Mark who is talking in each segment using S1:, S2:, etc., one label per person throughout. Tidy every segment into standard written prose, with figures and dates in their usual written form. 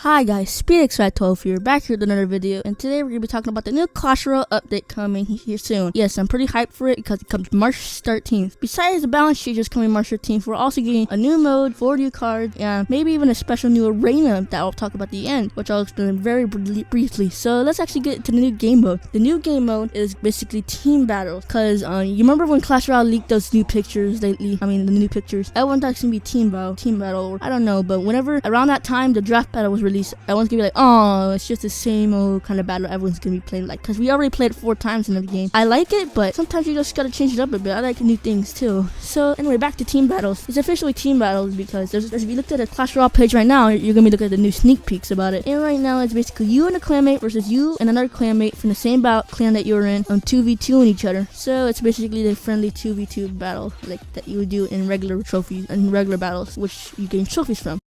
S1: Hi guys, SpeedXY12 here, back here with another video, and today we're going to be talking about the new Clash Royale update coming here soon. Yes, I'm pretty hyped for it because it comes March 13th. Besides the balance changes coming March 13th, we're also getting a new mode, 4 new cards, and maybe even a special new arena that I'll talk about at the end, which I'll explain very briefly. So let's actually get to the new game mode. The new game mode is basically team battles, because you remember when Clash Royale leaked those new pictures lately? The new pictures. Everyone thought it's going to be team battle, or I don't know, but whenever around that time the draft battle was released, everyone's gonna be like, oh, it's just the same old kind of battle everyone's gonna be playing, like, because we already played it 4 times in the game. I like it, but sometimes you just gotta change it up a bit. I like new things too. So anyway, back to team battles. It's officially team battles because if you looked at the Clash Royale page right now, you're gonna be looking at the new sneak peeks about it. And right now it's basically you and a clanmate versus you and another clanmate from the same clan that you're in on 2v2 in each other. So it's basically the friendly 2v2 battle like that you would do in regular trophies and regular battles, which you gain trophies from.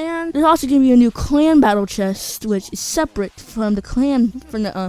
S1: And there's also going to be a new clan battle chest, which is separate from the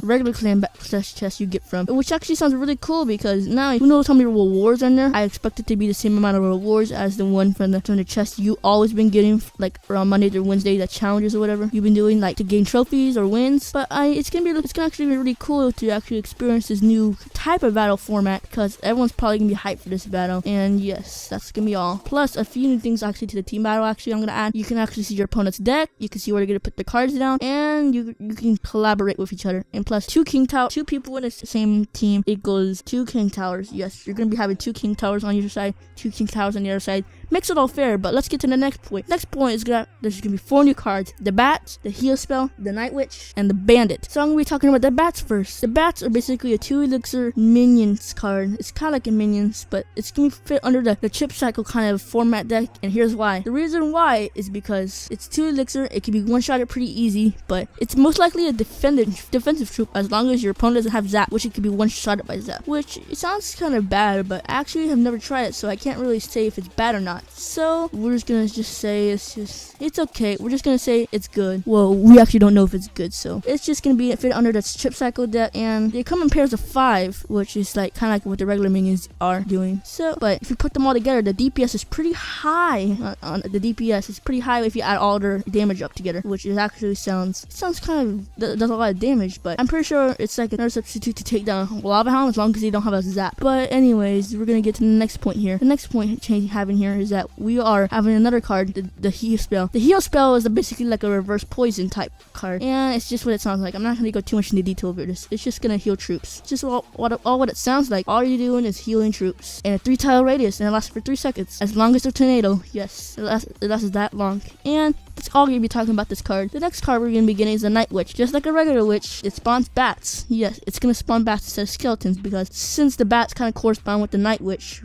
S1: regular clan chest you get from, which actually sounds really cool because now who knows how many rewards are in there. I expect it to be the same amount of rewards as the one from the chest you always been getting, like around Monday through Wednesday, the challenges or whatever you've been doing, like to gain trophies or wins. But it's gonna actually be really cool to actually experience this new type of battle format because everyone's probably gonna be hyped for this battle. And yes, that's gonna be all. Plus a few new things actually to the team battle. Actually, I'm gonna add. You can actually see your opponent's deck. You can see where they're gonna put the cards down, and you can collaborate with each other. And plus 2 people in the same team equals 2 king towers. Yes, you're gonna be having 2 king towers on your side, 2 king towers on the other side. Makes it all fair, but let's get to the next point. Next point is there's gonna be 4 new cards: the Bats, the Heal Spell, the Night Witch, and the Bandit. So I'm gonna be talking about the Bats first. The Bats are basically a 2 elixir minions card. It's kind of like a minions, but it's gonna fit under the chip cycle kind of format deck, and here's why. The reason why is because it's 2 elixir, it can be one-shotted pretty easy, but it's most likely a defensive troop as long as your opponent doesn't have zap, which it can be one-shotted by zap, which it sounds kind of bad, but I actually have never tried it, so I can't really say if it's bad or not. So we're just gonna say it's okay. We're just gonna say it's good. Well, we actually don't know if it's good, so it's just gonna be fit under the chip cycle deck, and they come in pairs of 5, which is like kind of like what the regular minions are doing. So, but if you put them all together, the DPS is pretty high. On the DPS is pretty high if you add all their damage up together, which is actually sounds kind of does a lot of damage. But I'm pretty sure it's like another substitute to take down Lava Hound as long as they don't have a zap. But anyways, we're gonna get to the next point here. The next point having here is that we are having another card, the Heal Spell. The Heal Spell is basically like a reverse poison type card, and it's just what it sounds like. I'm not gonna go too much into detail over this. It's just gonna heal troops. It's just all what it sounds like. All you're doing is healing troops, and a 3-tile radius, and it lasts for 3 seconds. As long as the tornado, yes, it lasts that long. And that's all we're gonna be talking about this card. The next card we're gonna be getting is the Night Witch. Just like a regular witch, it spawns bats. Yes, it's gonna spawn bats instead of skeletons because since the bats kind of correspond with the Night Witch,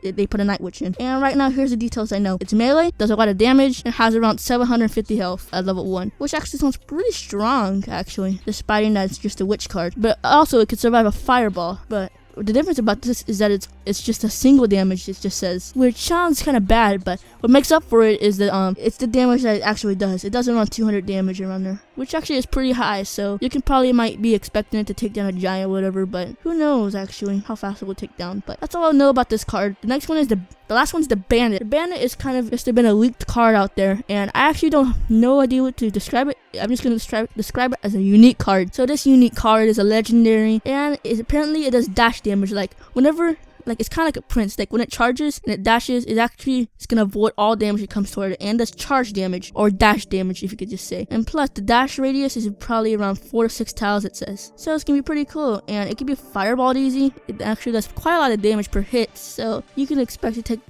S1: they put a Night Witch in. And right now, here's the details I know. It's melee, does a lot of damage, and has around 750 health at level 1, which actually sounds pretty strong, actually, despite that it's just a witch card. But also, it could survive a fireball. But the difference about this is that it's just a single damage, it just says, which sounds kind of bad, but what makes up for it is that it's the damage that it actually does. It does around 200 damage around there, which actually is pretty high, so you might be expecting it to take down a giant or whatever, but who knows actually how fast it will take down. But that's all I know about this card. The next one is the last one's the Bandit. The Bandit is kind of just been a leaked card out there, and I actually don't no idea what to describe it. I'm just gonna describe it as a unique card. So this unique card is a legendary, and apparently it does dash damage. Like whenever, like it's kind of like a prince. Like when it charges and it dashes, it's gonna avoid all damage that comes toward it, and does charge damage or dash damage, if you could just say. And plus the dash radius is probably around 4 to 6 tiles, it says. So it's gonna be pretty cool, and it can be fireballed easy. It actually does quite a lot of damage per hit, so you can expect it to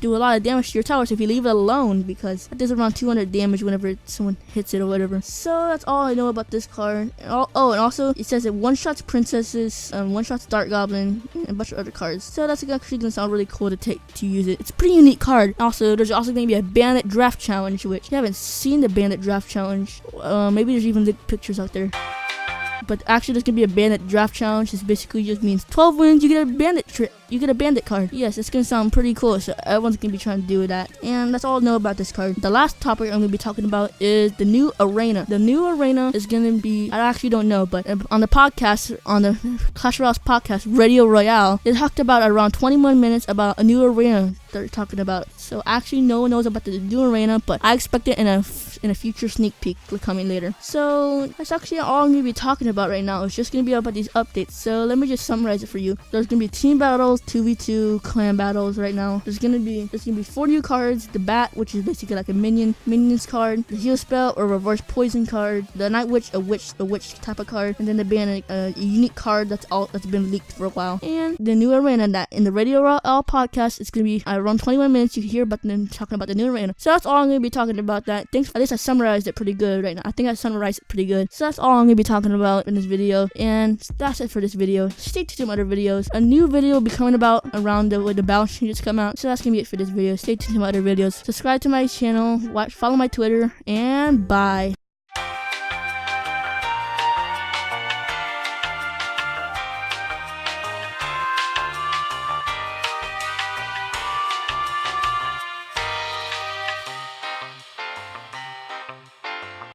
S1: do a lot of damage to your towers if you leave it alone, because it does around 200 damage whenever someone hits it or whatever. So that's all I know about this card. And also it says it one-shots princesses, one-shots Dark Goblin, and a bunch of other cards. So that's actually gonna sound really cool to use it. It's a pretty unique card. Also, there's also gonna be a Bandit Draft Challenge, which you haven't seen the Bandit Draft Challenge. Maybe there's even the pictures out there. but actually there's gonna be a bandit draft challenge. This basically just means 12 wins, you get a bandit card. Yes, it's gonna sound pretty cool, so everyone's gonna be trying to do that. And that's all I know about this card. The last topic I'm gonna be talking about is the new arena. The new arena is gonna be, I actually don't know, but on the podcast, on the Clash Royale's podcast, Royale, they talked about around 21 minutes about a new arena they're talking about. So actually no one knows about the new arena, but I expect it in a future sneak peek coming later. So that's actually all I'm gonna be talking about right now. It's just gonna be about these updates. So let me just summarize it for you. There's gonna be team battles, 2v2, clan battles right now. There's gonna be 4 new cards: the bat, which is basically like a minions card, the heal spell or reverse poison card, the night witch, a witch type of card, and then the ban a unique card that's been leaked for a while. And the new arena that in the Royale podcast, it's gonna be around 21 minutes. You can hear about them talking about the new arena. So that's all I'm gonna be talking about. That. Thanks. At least I summarized it pretty good right now. I think I summarized it pretty good. So that's all I'm gonna be talking about in this video. And that's it for this video. Stay tuned to some other videos. A new video will be coming about around when the battle changes come out. So that's gonna be it for this video. Stay tuned to some other videos. Subscribe to my channel. Follow my Twitter. And bye.